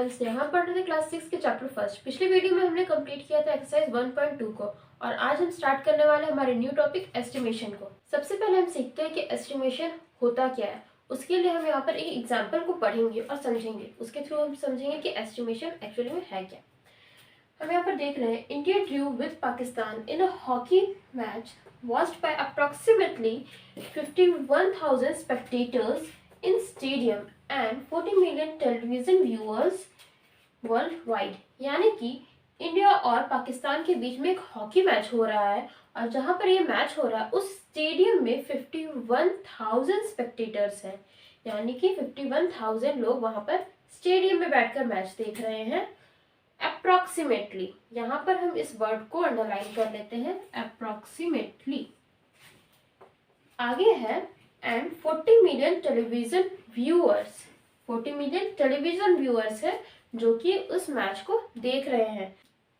Friends, यहाँ पढ़ रहे थे क्लास 6 के चैप्टर फर्स्ट। पिछली वीडियो में हमने कंप्लीट किया था एक्सरसाइज 1.2 को और आज हम स्टार्ट करने वाले हैं हमारे न्यू टॉपिक एस्टिमेशन को। सबसे पहले हम सीखते हैं कि एस्टिमेशन होता क्या है। उसके लिए हम यहाँ पर एक एग्जाम्पल को पढ़ेंगे और समझेंगे। उसके थ्रू हम समझेंगे कि एस्टिमेशन एक्चुअली में है क्या। हम यहाँ पर देख रहे हैं India Drew with Pakistan in a hockey match watched by approximately 51,000 spectators in stadium and 40 million television viewers worldwide। यानी कि इंडिया और पाकिस्तान के बीच में एक हॉकी मैच हो रहा है और जहां पर ये मैच हो रहा है उस स्टेडियम में 51,000 स्पेक्टेटर्स हैं। यानी कि 51,000 लोग वहां पर स्टेडियम में बैठकर मैच देख रहे हैं। अप्रोक्सीमेटली, यहाँ पर हम इस वर्ड को अंडरलाइन कर लेते हैं, अप्रोक्सीमेटली। आगे है and 40 million television viewers. 40 million television viewers है जो कि उस मैच को देख रहे हैं।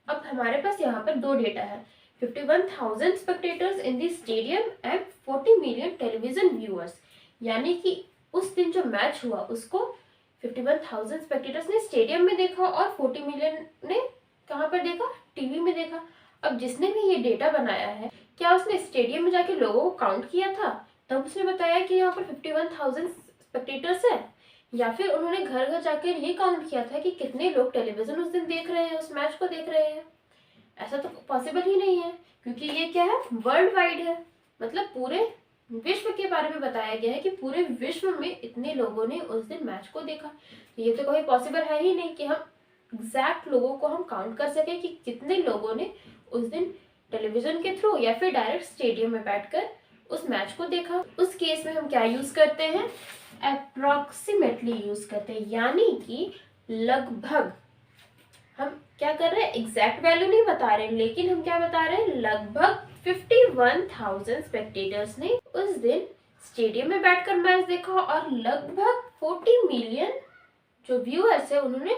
अब हमारे पास यहाँ पर दो डेटा है, 51,000 spectators in the stadium and 40 million television viewers. यानी कि उस दिन जो मैच हुआ उसको 51,000 स्पेक्टेटर्स ने स्टेडियम में देखा और 40 मिलियन ने कहाँ पर देखा, टीवी में देखा। अब जिसने भी ये डेटा बनाया है, क्या उसने स्टेडियम में जाके लोगों को काउंट किया था तब उसने बताया कि यहाँ पर 51,000 स्पेक्टेटर्स है, या फिर उन्होंने घर घर जाकर ये काउंट किया था कि कितने लोग टेलीविजन उस दिन देख रहे हैं, उस मैच को देख रहे हैं। ऐसा तो पॉसिबल ही नहीं है क्योंकि ये क्या है, वर्ल्ड वाइड है। मतलब पूरे विश्व के बारे में बताया गया है कि पूरे विश्व में इतने लोगों ने उस दिन मैच को देखा। ये तो कोई पॉसिबल है ही नहीं कि हम एग्जैक्ट लोगों को हम काउंट कर सके कि कितने लोगों ने उस दिन टेलीविजन के थ्रू या फिर डायरेक्ट स्टेडियम में बैठकर उस मैच को देखा। उस केस में हम क्या यूज करते हैं, अप्रोक्सीमेटली यूज करते हैं। यानी कि लगभग, हम क्या कर रहे हैं, एग्जैक्ट वैल्यू नहीं बता रहे, लेकिन हम क्या बता रहे हैं, लगभग 51,000 स्पेक्टेटर्स ने उस दिन स्टेडियम में बैठकर मैच देखा और लगभग 40 मिलियन जो व्यूअर्स है उन्होंने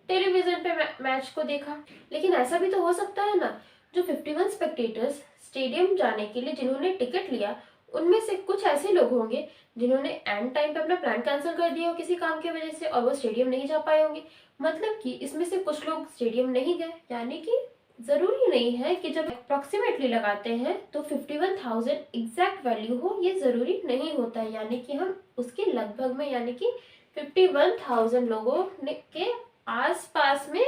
टेलीविजन पे मैच को देखा। लेकिन ऐसा भी तो हो सकता है ना, जो 51 स्पेक्टेटर्स स्टेडियम जाने के लिए जिन्होंने टिकट लिया उनमें से कुछ ऐसे लोग होंगे जिन्होंने एंड टाइम पे अपना प्लान कैंसिल कर दिया हो किसी काम की वजह से और वो स्टेडियम नहीं जा पाए होंगे। मतलब कि इसमें से कुछ लोग स्टेडियम नहीं गए। यानी कि जरूरी नहीं है कि जब अप्रोक्सीमेटली लगाते हैं तो 51,000 एग्जैक्ट वैल्यू हो, ये जरूरी नहीं होता है। यानी कि हम उसके लगभग में, यानी कि 51,000 लोगों के आसपास में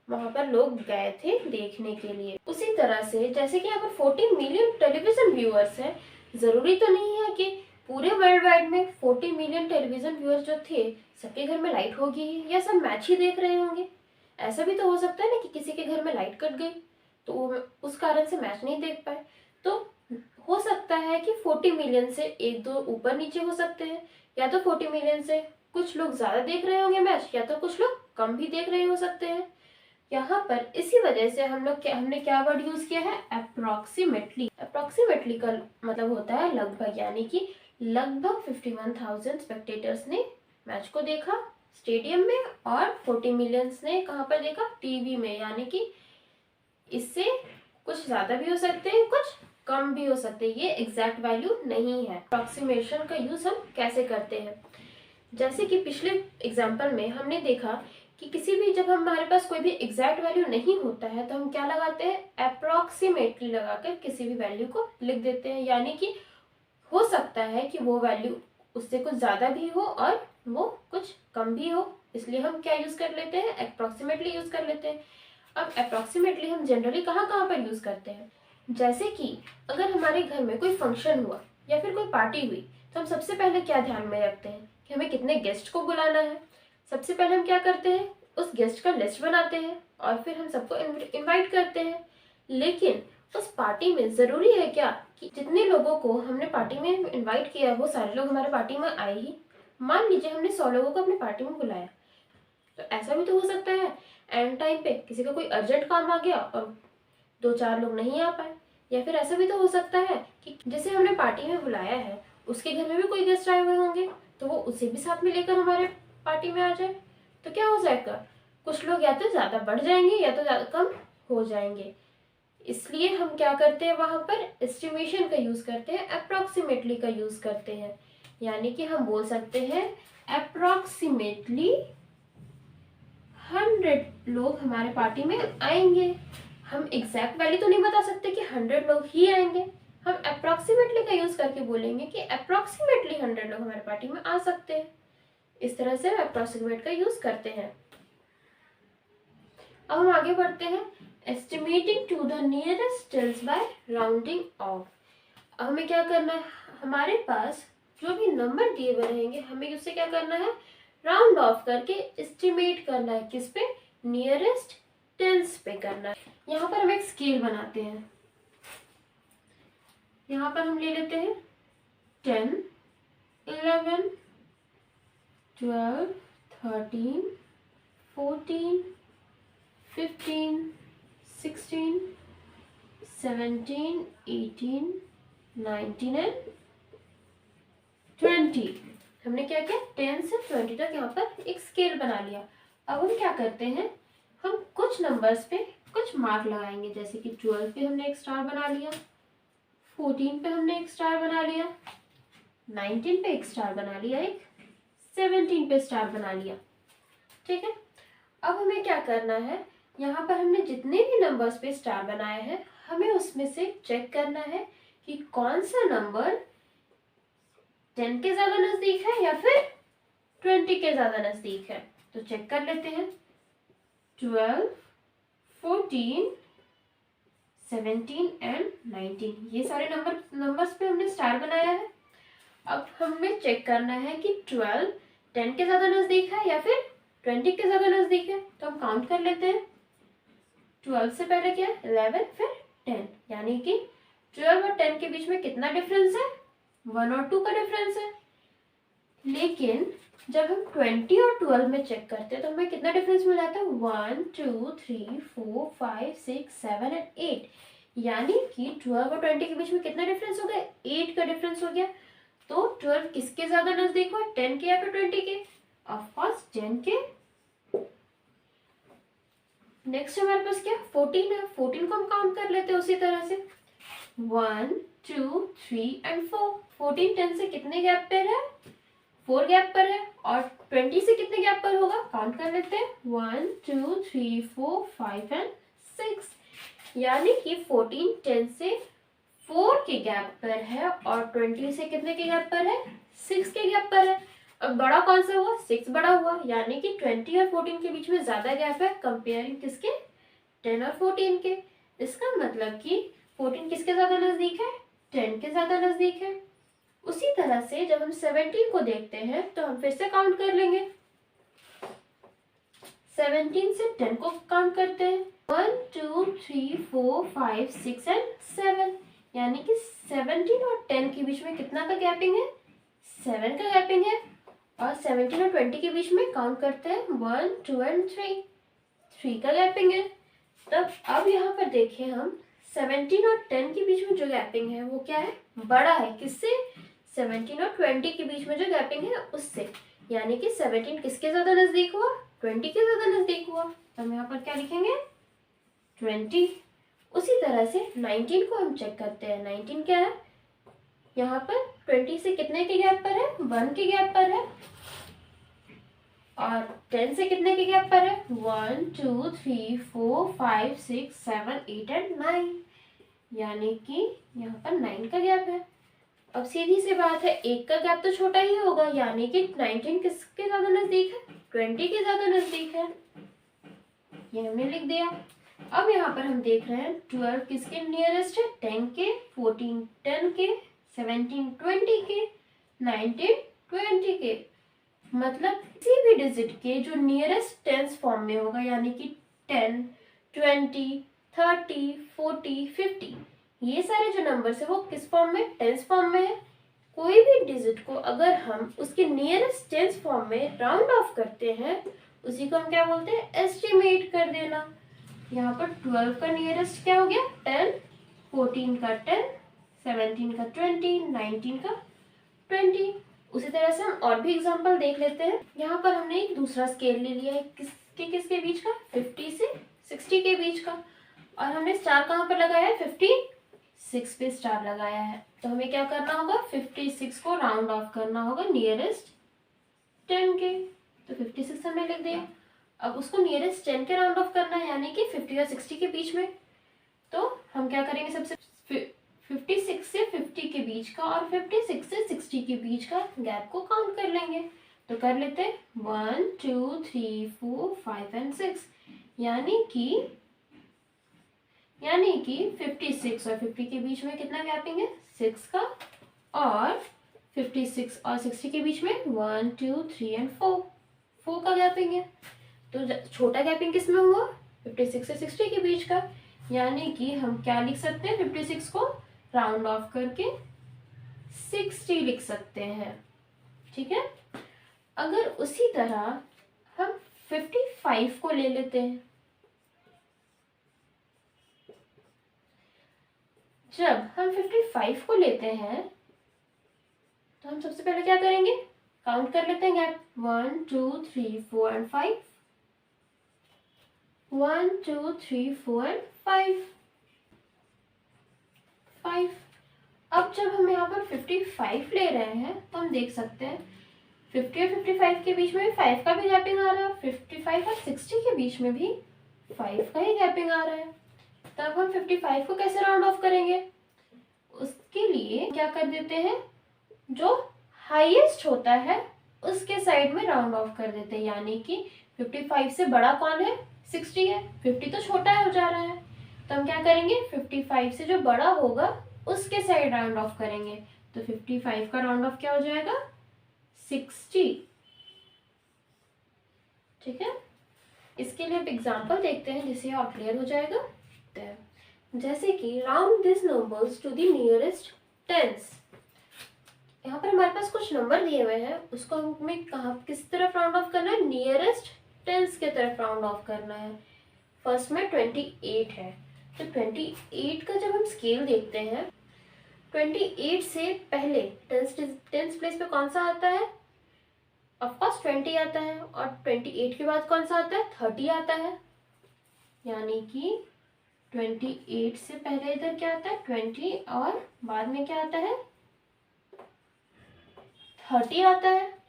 वहां पर लोग गए थे देखने के लिए। उसी तरह से जैसे कि यहाँ पर 40 मिलियन टेलीविजन व्यूअर्स है, जरूरी तो नहीं है कि पूरे वर्ल्ड वाइड में 40 मिलियन टेलीविजन व्यूअर्स जो थे सबके घर में लाइट होगी या सब मैच ही देख रहे होंगे। ऐसा भी तो हो सकता है ना कि किसी के घर में लाइट कट गई तो वो उस कारण से मैच नहीं देख पाए। तो हो सकता है कि 40 मिलियन से एक दो ऊपर नीचे हो सकते हैं, या तो 40 मिलियन से कुछ लोग ज्यादा देख रहे होंगे मैच, या तो कुछ लोग कम भी देख रहे हो सकते हैं। यहाँ पर इसी वजह से हमने क्या वर्ड यूज किया है, अप्रोक्सीमेटली। अप्रोक्सीमेटली का मतलब होता है लगभग, यानी कि लगभग 51,000 स्पेक्टेटर्स ने मैच को देखा स्टेडियम में और 40 मिलियंस ने कहाँ पर देखा, टीवी में। यानी कि इससे कुछ ज्यादा भी हो सकते हैं, कुछ कम भी हो सकते हैं, ये एग्जैक्ट वैल्यू नहीं है। अप्रोक्सीमेशन का यूज हम कैसे करते हैं, जैसे कि पिछले एग्जाम्पल में हमने देखा कि किसी भी, जब हमारे पास कोई भी एग्जैक्ट वैल्यू नहीं होता है तो हम क्या लगाते हैं, अप्रोक्सीमेटली लगाकर किसी भी वैल्यू को लिख देते हैं। यानी कि हो सकता है कि वो वैल्यू उससे कुछ ज्यादा भी हो और वो कुछ कम भी हो, इसलिए हम क्या यूज कर लेते हैं, अप्रोक्सीमेटली यूज कर लेते हैं। अब अप्रोक्सीमेटली हम जनरली कहाँ कहाँ पर यूज करते हैं, जैसे कि अगर हमारे घर में कोई फंक्शन हुआ या फिर कोई पार्टी हुई तो हम सबसे पहले क्या ध्यान में रखते हैं कि हमें कितने गेस्ट को बुलाना है। सबसे पहले हम क्या करते हैं, उस गेस्ट का लिस्ट बनाते हैं और फिर हम सबको इनवाइट करते हैं। लेकिन उस पार्टी में जरूरी है क्या कि जितने लोगों को हमने पार्टी में इनवाइट किया वो सारे लोग हमारे पार्टी में आए ही। मान लीजिए हमने 100 लोगों को अपनी पार्टी में बुलाया, तो ऐसा भी तो हो सकता है एंड टाइम पे किसी का कोई अर्जेंट काम आ गया और 2-4 लोग नहीं आ पाए। या फिर ऐसा भी तो हो सकता है कि जिसे हमने पार्टी में बुलाया है उसके घर में भी कोई गेस्ट आए हुए होंगे तो वो उसे भी साथ में लेकर हमारे पार्टी में आ जाए। तो क्या हो जाएगा, कुछ लोग या तो ज्यादा बढ़ जाएंगे या तो ज्यादा कम हो जाएंगे। इसलिए हम क्या करते हैं, वहां पर एस्टिमेशन का यूज करते हैं, अप्रोक्सीमेटली का यूज करते हैं। यानी कि हम बोल सकते हैं अप्रोक्सीमेटली लोग हमारे पार्टी में आएंगे। हम एग्जैक्ट वैल्यू तो नहीं बता सकते कि 100 लोग ही आएंगे, हम अप्रोक्सीमेटली का यूज करके बोलेंगे कि अप्रोक्सीमेटली 100 लोग हमारे पार्टी में आ सकते हैं। इस तरह से अप्रोक्सीमेट का यूज करते हैं। अब हम आगे बढ़ते हैं, estimating to the nearest tens by rounding off. हमें क्या करना है, हमारे पास जो भी नंबर दिए हुए रहेंगे हमें उससे क्या करना है, राउंड ऑफ करके एस्टिमेट करना है। किस पे, नियरेस्ट टेंस पे करना है। यहाँ पर हम एक स्केल बनाते हैं। यहाँ पर हम ले लेते हैं 10, 11, 12, 13, 14, 15, 16, 17, 18, 19 एंड 20। हमने क्या किया, 10 से 20 तक यहाँ पर एक स्केल बना लिया। अब हम क्या करते हैं, हम कुछ नंबर्स पे कुछ मार्क लगाएंगे। जैसे कि 12 पे हमने एक स्टार बना लिया, 14 पे हमने एक स्टार बना लिया, 19 पे एक स्टार बना लिया, एक 17 पे स्टार बना लिया। ठीक है, अब हमें क्या करना है, यहाँ पर हमने जितने भी नंबर्स पे स्टार बनाए हैं हमें उसमें से चेक करना है कि कौन सा नंबर 10 के ज्यादा नजदीक है या फिर 20 के ज्यादा नजदीक है। तो चेक कर लेते हैं, 12, 14, 17 एंड 19, ये सारे नंबर्स पे हमने स्टार बनाया है। अब हमें चेक करना है कि 12 10 के ज्यादा नजदीक है या फिर 20 के ज्यादा नजदीक है। तो हम काउंट कर लेते हैं, 12 से पहले क्या है, 11, फिर 10, यानी कि 12 और 10 के बीच में कितना डिफरेंस है, 1 और 2 का डिफरेंस है। लेकिन जब हम 20 और 12 में चेक करते हैं तो हमें कितना डिफरेंस मिल जाता है, 1 2 3 4 5 6 7 एंड 8, यानी कि 12 और 20 के बीच में कितना डिफरेंस हो गया, 8 का डिफरेंस हो गया। तो 12 किसके ज्यादा नजदीक हुआ, 10 के या फिर 20 के, ऑफ कोर्स 10 के। नेक्स्ट हमारे पास क्या, 14 है। 14 को हम काउंट कर लेते हैं उसी तरह से, 1 2 3 एंड 4। 14 10 से कितने गैप पर है, 4 गैप पर है। और 20 से कितने गैप पर होगा, काउंट कर लेते हैं, 1 2 3 4 5 एंड 6, यानी कि 14 10 से 4 के गैप पर है और 20 से कितने के गैप पर है, 6 के गैप पर है। अब बड़ा कौन सा हुआ, 6 बड़ा हुआ, यानी कि 20 और 14 के बीच में ज्यादा गैप है कंपेयरिंग किसके, 10 और 14 के। इसका मतलब कि 14 किसके ज्यादा नजदीक है, 10 के ज्यादा नजदीक है। उसी तरह से जब हम 17 को देखते हैं तो हम फिर से काउंट कर लेंगे, 17 से 10 को काउंट करते हैं, 1 2 3 4 5 6 एंड 7, यानी कि 17 और 10 के बीच में कितना का गैपिंग है, 7 का गैपिंग है। और 17 और 20 के बीच में काउंट करते हैं, 1 2 एंड 3 का गैपिंग है। तब अब यहाँ पर देखिए हम 17 और 10 के बीच में जो गैपिंग है वो क्या है, बड़ा है। किससे, 17 और 20 के बीच में जो गैपिंग है उससे, यानी कि 17 किसके ज्यादा नजदीक हुआ, 20 के ज्यादा नजदीक हुआ। तो हम यहाँ पर क्या लिखेंगे, 20। उसी तरह से 19 को हम चेक करते हैं, 19 क्या है, यहाँ पर 20 से कितने के गैप पर है, 1 के गैप पर है। और 10 से कितने के गैप पर है, 1 2 3 4 5 6 7 8 एंड 9, यानी कि यहाँ पर 9 का गैप है। अब सीधी सी बात है, एक का गैप तो छोटा ही होगा, यानी कि 19 किसके ज्यादा नजदीक है, 20 के ज्यादा नजदीक है। ये हमने लिख दिया। अब यहाँ पर हम देख रहे हैं 12 किसके नियरेस्ट है, 10 के, 14 10 के, 17 20 के, 19 20 के। मतलब किसी भी डिजिट के जो नियरेस्ट टेंस फॉर्म में होगा, यानी कि 10 20 30 40 50, ये सारे जो नंबर्स है वो किस फॉर्म में, टेंस फॉर्म में है। कोई भी डिजिट को अगर हम उसके नियरेस्ट टेंस फॉर्म में राउंड ऑफ करते हैं उसी को हम क्या बोलते हैं, एस्टिमेट कर देना। यहाँ पर 12 का नियरेस्ट क्या हो गया, 10, 14 का 10, 17 का 20, 19 का 20। उसी तरह से हम और भी एग्जांपल देख लेते हैं। यहाँ पर हमने एक दूसरा स्केल ले लिया है, किसके बीच का, 50 से 60 के बीच का। और हमने स्टार कहाँ पर लगाया है, 56 पे स्टार लगाया है। तो हमें क्या करना होगा, 56 को राउंड ऑफ करना होगा नियरेस्ट 10 के। तो 56 हमने लिख दिया। अब उसको नियरेस्ट 10 के राउंड ऑफ करना है, यानी कि 50 और 60 के बीच में। तो हम क्या करेंगे, सबसे 56 से 50 के बीच का और 56 से 60 के बीच का गैप को काउंट कर लेंगे। तो कर लेते हैं 1 2 3 4 5 एंड 6, यानी कि 56 और 50 के बीच में कितना गैपिंग है, 6 का, और 56 और 60 के बीच में 1 2 3 एंड 4 का गैपिंग है। तो छोटा गैपिंग किस में हुआ, 56 से 60 के बीच का, यानी कि हम क्या लिख सकते हैं, 56 को राउंड ऑफ करके 60 लिख सकते हैं। ठीक है। अगर उसी तरह हम 55 को ले लेते हैं, जब हम 55 को लेते हैं तो हम सबसे पहले क्या करेंगे, काउंट कर लेते हैं गैप, 1 2 3 4 एंड 5, 1 2 3 4 एंड 5। अब जब हम यहाँ पर 55 ले रहे हैं तो हम देख सकते हैं 50 और 55 के बीच में 5 का भी गैपिंग आ रहा है, 55 और 60 के बीच में भी 5 का ही गैपिंग आ रहा है। तब हम 55 को कैसे राउंड ऑफ करेंगे, उसके लिए क्या कर देते हैं, जो हाईएस्ट होता है उसके साइड में राउंड ऑफ कर देते हैं, यानी कि 55 से बड़ा कौन है, 60 है, 50 तो छोटा हो जा रहा है। तो हम क्या करेंगे, 55 से जो बड़ा होगा उसके साइड राउंड ऑफ करेंगे। तो 55 का राउंड ऑफ क्या हो जाएगा, 60। ठीक है। इसके लिए अब एग्जांपल देखते हैं जिससे और क्लियर हो जाएगा। जैसे कि round this numbers to the nearest tens. यहाँ पर हमारे पास कुछ नंबर दिए हुए हैं, उसको हमें कहाँ किस तरफ राउंड ऑफ करना है, नियरेस्ट टेंस के तरफ राउंड ऑफ करना है। फर्स्ट में 28 है, तो 28 का जब हम स्केल देखते हैं, 28 से पहले टेंस प्लेस पे कौन सा आता है, ऑफकोर्स 20 आता है, और 28 के बाद कौन सा आता है, 30 आता है, यानी कि 28 से पहले इधर क्या आता है, 20, और बाद में क्या आता है, 30 आता है।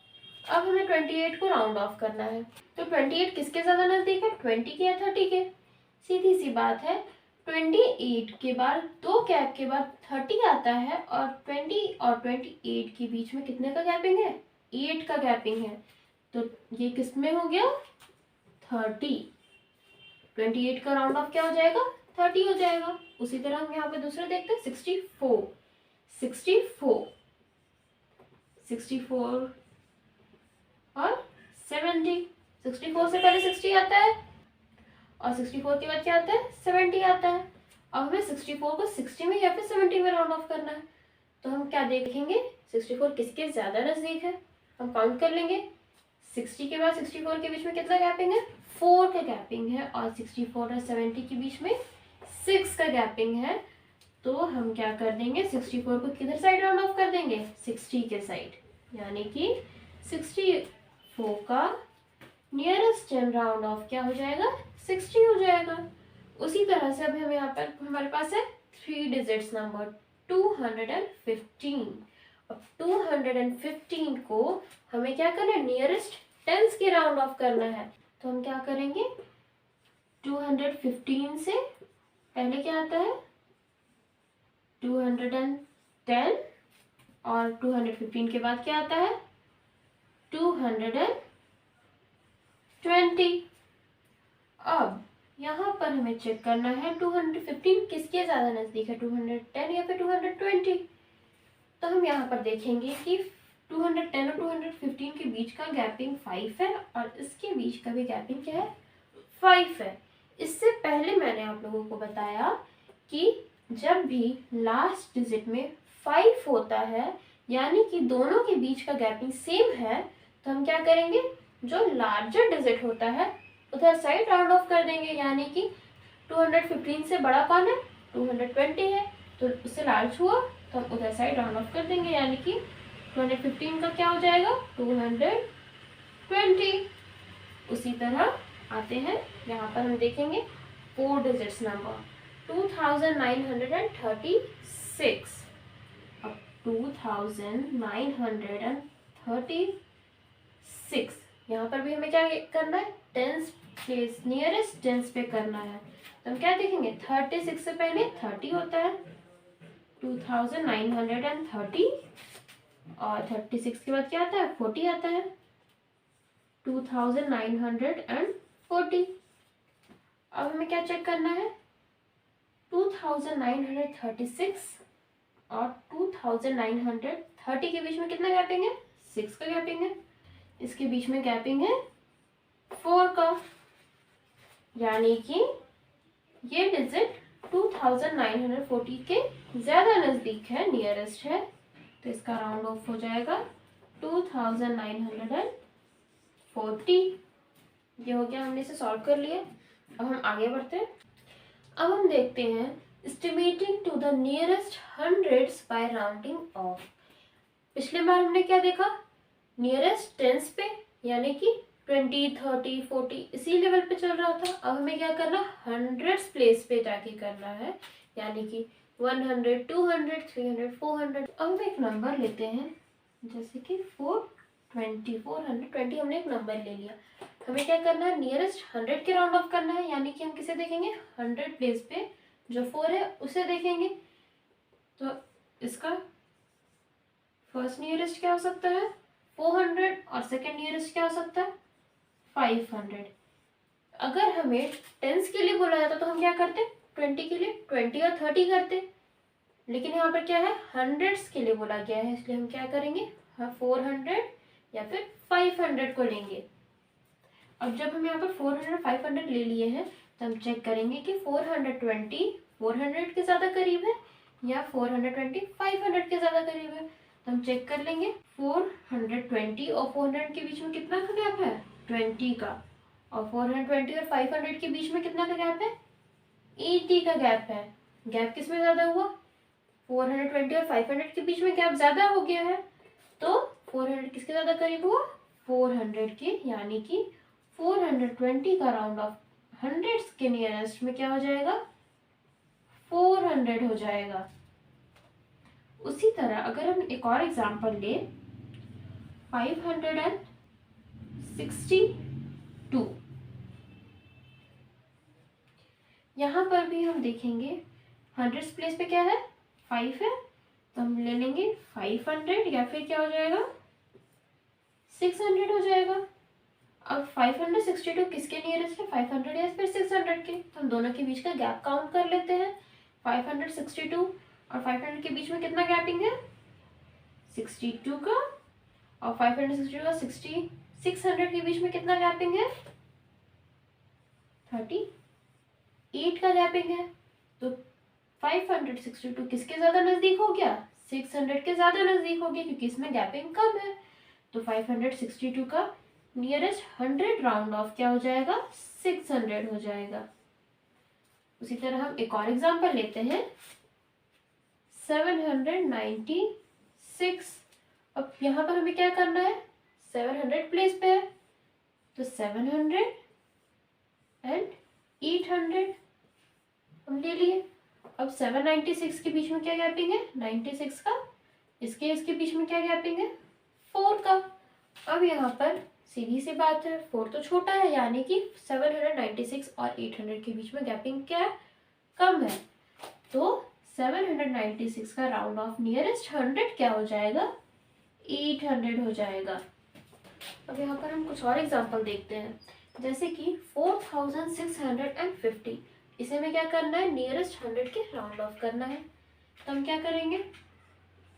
अब हमें 28 को राउंड ऑफ करना है, तो 28 किसके ज्यादा नजदीक है, 20 के या 30 के। सीधी सी बात है, 28 के बाद दो गैप के बाद 30 आता है, और 20 और 28 के बीच में कितने का गैपिंग है, 8 का गैपिंग है। तो ये किस में हो गया, 30। 28 का राउंड ऑफ क्या हो जाएगा, 30 हो जाएगा। उसी तरह हम यहाँ पे दूसरा देखते हैं, 64 और 70। 64 से पहले 60 आता है, और 64 के बाद क्या आता है, 70 आता है। अब हमें 64 को 60 में या फिर 70 में राउंड ऑफ करना है। तो हम क्या देखेंगे, 64 किसके ज्यादा नजदीक है, हम काउंट कर लेंगे। 60 के बाद 64 के बीच में कितना गैपिंग है, 4 का गैपिंग है, और 64 और 70 के बीच में 6 का गैपिंग है। तो हम क्या कर देंगे, 64 को किधर साइड राउंड ऑफ कर देंगे, 60 के साइड, यानी कि 64 का नियरेस्ट राउंड ऑफ क्या हो जाएगा, 60 हो जाएगा। उसी तरह से अब हमें यहाँ पर हमारे पास है 3 डिजिट्स नंबर 215। अब 215 को हमें क्या करना है, नियरेस्ट टेंस के राउंड ऑफ करना है। तो हम क्या करेंगे, 215 से पहले क्या आता है, 210, और 215 के बाद क्या आता है, 220। अब यहाँ पर हमें चेक करना है 215 किसके ज्यादा नजदीक है, 210 या फिर 220। तो हम यहाँ पर देखेंगे कि 210 और 215 के बीच का गैपिंग 5 है, और इसके बीच का भी गैपिंग क्या है, 5 है। इससे पहले मैंने आप लोगों को बताया कि जब भी लास्ट डिजिट में 5 होता है, यानी कि दोनों के बीच का गैपिंग सेम है, तो हम क्या करेंगे, जो लार्जर डिजिट होता है उधर साइड राउंड ऑफ कर देंगे, यानी कि 215 से बड़ा कौन है, 220 है, तो उससे लार्ज हुआ तो हम उधर साइड राउंड ऑफ कर देंगे, यानी कि 215 का क्या हो जाएगा, 220। उसी तरह आते हैं, यहाँ पर हम देखेंगे 4 डिजिट्स नंबर 2936। अब 2936, यहाँ पर भी हमें क्या करना है, टेंस प्लेस, नियरेस्ट टेंस पे करना है तो हम क्या देखेंगे, 36 से पहले 30 होता है, 2930, और 36 के बाद क्या आता है, 40 आता है, 2940। अब हमें क्या चेक करना है, 2936 और 2930 के बीच में कितना गैपिंग है, 6 का गैपिंग है। इसके बीच में गैपिंग है 4 का, यानी कि ये डिजिट 2940 के ज़्यादा नज़दीक है, नियरेस्ट है, तो इसका राउंड ऑफ हो जाएगा 2940। ये हो गया, हमने इसे सॉल्व कर लिया। अब हम आगे बढ़ते हैं। अब हम देखते हैं estimating to the nearest hundreds by rounding off. पिछले बार हमने क्या देखा, नियरेस्ट टेंस पे, यानी कि 20, 30, 40 इसी लेवल पे चल रहा था। अब हमें क्या करना, हंड्रेड्स प्लेस पे जाके करना है, यानी कि 100, 200, 300, 400। अब हम एक नंबर लेते हैं, जैसे कि 420, 420 हमने एक नंबर ले लिया। हमें क्या करना है, नियरेस्ट 100 के राउंड ऑफ करना है, यानी कि हम किसे देखेंगे, 100 प्लेस पे जो 4 है उसे देखेंगे। तो इसका फर्स्ट नियरेस्ट क्या हो सकता है, 400, और सेकेंड नियरेस्ट क्या हो सकता है, 500। अगर हमें टेंस के लिए बोला जाता तो हम क्या करते, 20 के लिए 20 और 30 करते, लेकिन यहाँ पर क्या है, हंड्रेड्स के लिए बोला गया है, इसलिए हम क्या करेंगे, 400 या फिर 500 को लेंगे। अब जब हम यहाँ पर 400, 500 ले लिए हैं तो हम चेक करेंगे कि 420 400 के ज़्यादा करीब है या 420 500 के ज़्यादा करीब है। तो हम चेक कर लेंगे, 420 और 400 के बीच में कितना का गैप है, 20 का, और 420 और 500 के बीच में कितना का गैप है, 80 का गैप है। गैप किस में ज़्यादा हुआ, 420 और 500 के बीच में गैप ज़्यादा हो गया है, तो 400 किसके ज़्यादा करीब हुआ, 400 के, यानी कि 420 का राउंड ऑफ हंड्रेड्स के नियरेस्ट में क्या हो जाएगा, 400 हो जाएगा। उसी तरह अगर हम एक और एग्जांपल ले, 562, यहाँ पर भी हम देखेंगे हंड्रेड्स प्लेस पे क्या है, 5 है, तो हम ले लेंगे 500, या फिर क्या हो जाएगा, 600 हो जाएगा। अब 562 किसके नियरेस्ट है, 500 या फिर 600 के, तो हम दोनों के बीच का गैप काउंट कर लेते हैं। 562 और 500 के बीच में कितना गैपिंग है, 62 का, और 562 का 600 के बीच में कितना गैपिंग है, 38 का गैपिंग है। तो 562 किसके ज़्यादा नज़दीक हो गया, 600 के ज़्यादा नज़दीक हो गया, क्योंकि इसमें गैपिंग कम है। तो 562 का नियरेस्ट 100 राउंड ऑफ क्या हो जाएगा, 600 हो जाएगा। उसी तरह हम एक और एग्जांपल लेते हैं, 796। अब यहाँ पर हमें क्या करना है, 700 प्लेस पे है, तो 700 एंड 800 हम ले लिए। अब 796 के बीच में क्या गैपिंग है, 96 का, इसके बीच में क्या गैपिंग है, 4 का। अब यहाँ पर सीधी सी बात है, 4 तो छोटा है, यानी कि 796 और 800 के बीच में गैपिंग क्या है, कम है। तो 796 का राउंड ऑफ नियरेस्ट 100 क्या हो जाएगा, 800 हो जाएगा। अब यहाँ पर हम कुछ और एग्जांपल देखते हैं, जैसे कि 4650, इसे में क्या करना है, नियरेस्ट 100 के राउंड ऑफ करना है। तो हम क्या करेंगे,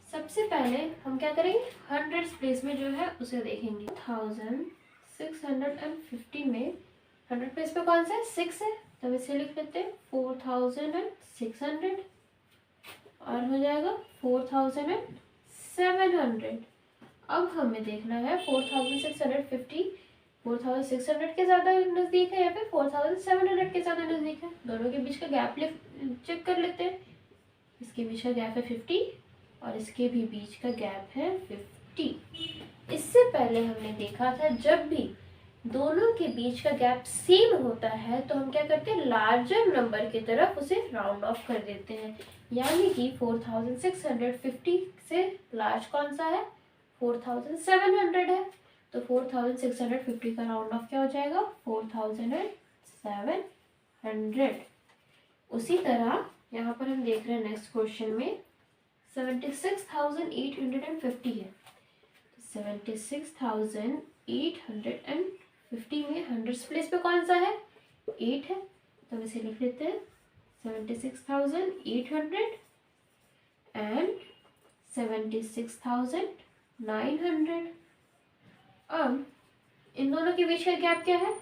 सबसे पहले हम क्या करेंगे, हंड्रेड्स प्लेस में जो है उसे देखेंगे। 4650 में 100 प्लेस पे कौन सा है, 6 है, तो हम इसे लिख लेते हैं 4600, और हो जाएगा 4700। अब हमें देखना है 4650 4600 के ज़्यादा नज़दीक है या फिर 4700 के ज़्यादा नज़दीक है। दोनों के बीच का गैप चेक कर लेते हैं। इसके बीच का गैप है 50 और इसके भी बीच का गैप है 50। इससे पहले हमने देखा था जब भी दोनों के बीच का गैप सेम होता है तो हम क्या करते हैं, लार्जर नंबर की तरफ उसे राउंड ऑफ कर देते हैं। यानी कि 4650 से लार्ज कौन सा है, 4700 है, तो 4650 का राउंड ऑफ क्या हो जाएगा, 4700। उसी तरह यहाँ पर हम देख रहे हैं नेक्स्ट क्वेश्चन में 76,850 है। 76,850 में हंड्रेड्स प्लेस पे कौन सा है, 8 है, तो हम इसे लिख लेते हैं 76,800 एंड 76,900। अब इन दोनों के बीच का गैप क्या है,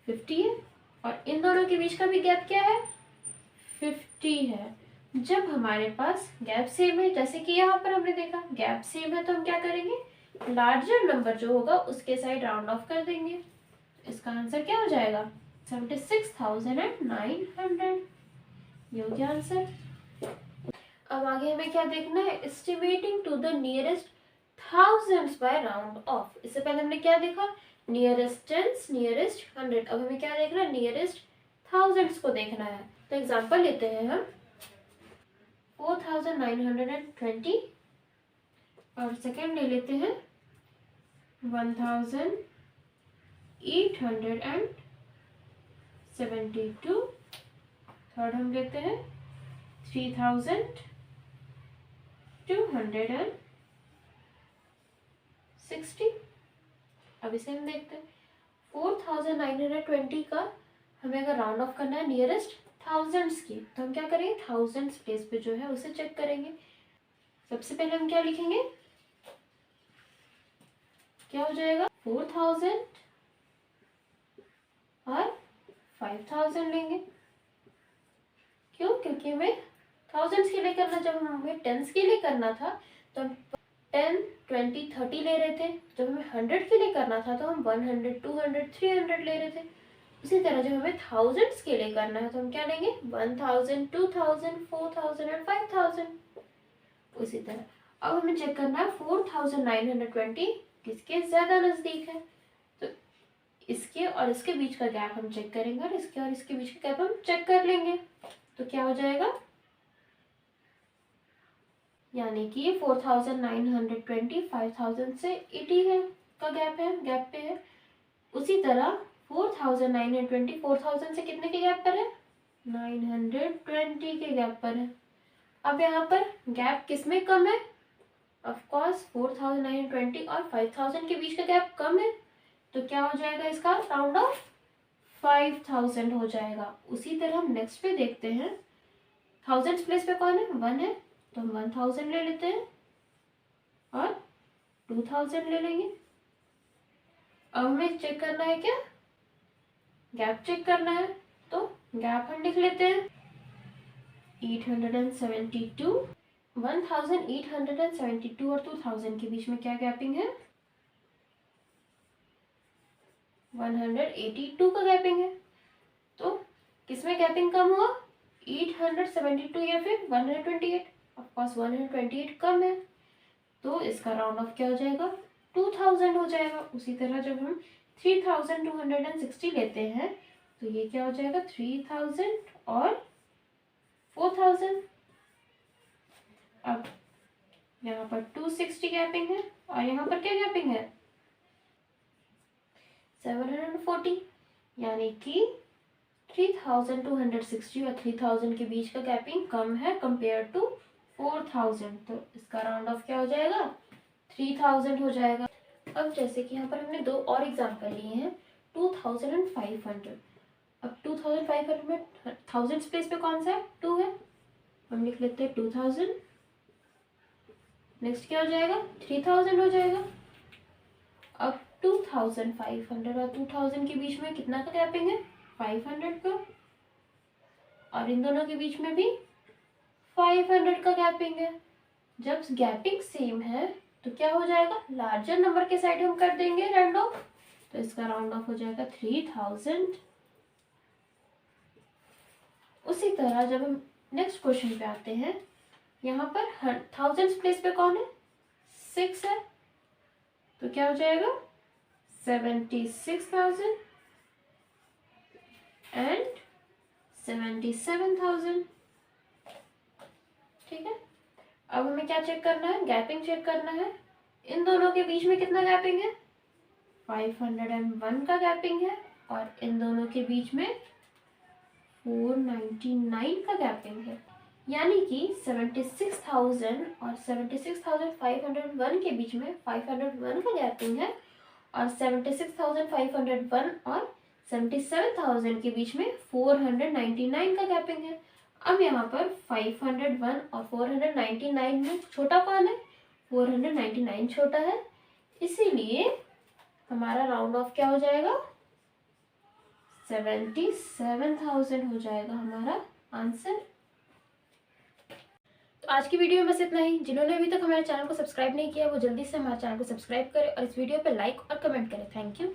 50 है, और इन दोनों के बीच का भी गैप क्या है, 50 है। जब हमारे पास गैप सेम है, जैसे कि यहाँ पर हमने देखा गैप सेम है, तो हम क्या करेंगे, लार्जर नंबर जो होगा उसके साइड राउंड ऑफ कर देंगे। इसका आंसर क्या हो जाएगा, 76,900। ये हो गया आंसर। अब आगे हमें क्या देखना है, estimating to the nearest thousands by round off. इससे पहले हमने क्या देखा, नियरेस्ट टेंस, नियरेस्ट 100। अब हमें क्या देखना है, नियरेस्ट थाउजेंड्स को देखना है। तो एग्जांपल लेते हैं हम 4920 और सेकेंड ले लेते हैं 1872। थर्ड हम लेते हैं 3260। अब इसे हम देखते हैं 4920 का हमें अगर राउंड ऑफ करना है नियरेस्ट थाउजेंड्स की, तो हम क्या करेंगे, थाउजेंड्स प्लेस पे जो है उसे चेक करेंगे। सबसे पहले हम क्या लिखेंगे, क्या हो जाएगा, 4000 और 5000 लेंगे। क्यों, क्योंकि हमें थाउजेंड्स के लिए करना, जब हमें टेंस के लिए करना था तो हम 10, 20, 30 ले रहे थे। जब हमें 100 के लिए करना था तो हम 100, 200, 300 ले रहे थे। उसी तरह जब हमें थाउजेंड्स के लिए करना है तो हम क्या लेंगे, 1000, 2000, 4000 और 5000। उसी तरह अब हमें चेक करना है 4920 किसके ज्यादा नजदीक है, तो इसके और इसके बीच का गैप हम चेक करेंगे और इसके और इसके बीच का गैप हम चेक कर लेंगे। तो क्या हो जाएगा, यानी कि 4920 5000 से 80 है का गैप है, गैप पे है। उसी तरह 4920 4000 से कितने के गैप पर है, 920 के गैप पर है। अब यहाँ पर गैप किस में कम है, ऑफ कोर्स 4920 और 5000 के बीच का गैप कम है, तो क्या हो जाएगा, इसका राउंड ऑफ 5000 हो जाएगा। उसी तरह हम नेक्स्ट पे देखते हैं, थाउजेंड्स प्लेस पे कौन है, 1 है, तो हम 1000 ले लेते हैं और 2000 ले लेंगे। अब हमें चेक करना है क्या, गैप चेक करना है, तो गैप हम लिख लेते हैं 872। 1872 और 2000 के बीच में क्या गैपिंग है, 182 का गैपिंग है। तो किसमें गैपिंग कम हुआ, 872 या फिर 128। ऑफ कोर्स 128 कम है, तो इसका राउंड ऑफ क्या हो जाएगा, 2000 हो जाएगा। उसी तरह जब हम 3260 लेते हैं तो ये क्या हो जाएगा, 3000 और 4000। अब यहाँ पर 260 गैपिंग है और यहाँ पर क्या गैपिंग है, 740, यानी कि 3260 और 3000 के बीच का गैपिंग कम है कंपेयर टू 4000। तो इसका राउंड ऑफ क्या हो जाएगा, 3000 हो जाएगा। अब जैसे कि यहाँ पर हमने दो और एग्जांपल लिए हैं 2500। अब 2500 में थाउजेंड प्लेस पे कौन सा है, 2 है, हम लिख लेते हैं 2000। नेक्स्ट क्या हो जाएगा, 3000 हो जाएगा। अब 2500 और 2000 के बीच में कितना का गैपिंग है, 500 का, और इन दोनों के बीच में भी 500 का गैपिंग है। जब गैपिंग सेम है तो क्या हो जाएगा, लार्जर नंबर के साइड हम कर देंगे राउंड ऑफ, तो इसका राउंड ऑफ हो जाएगा 3000। उसी तरह जब हम नेक्स्ट क्वेश्चन पे आते हैं, यहाँ पर थाउजेंड्स प्लेस पे कौन है, 6 है, तो क्या हो जाएगा 76,000 एंड 77,000। ठीक है, अब हमें क्या चेक करना है, गैपिंग चेक करना है। इन दोनों के बीच में कितना गैपिंग है, 501 का गैपिंग है और इन दोनों के बीच में 499 का गैपिंग है। यानी कि 76,000 और 76,501 के बीच में 501 का गैपिंग है और 76,501 और 77,000 के बीच में 499 का गैपिंग है। अब यहाँ पर 501 और 499 में छोटा कौन है? 499 छोटा है, इसीलिए हमारा राउंड ऑफ क्या हो जाएगा? 77,000 हो जाएगा हमारा आंसर। तो आज की वीडियो में बस इतना ही। जिन्होंने अभी तक हमारे चैनल को सब्सक्राइब नहीं किया वो जल्दी से हमारे चैनल को सब्सक्राइब करें और इस वीडियो पर लाइक और कमेंट करें। Thank you.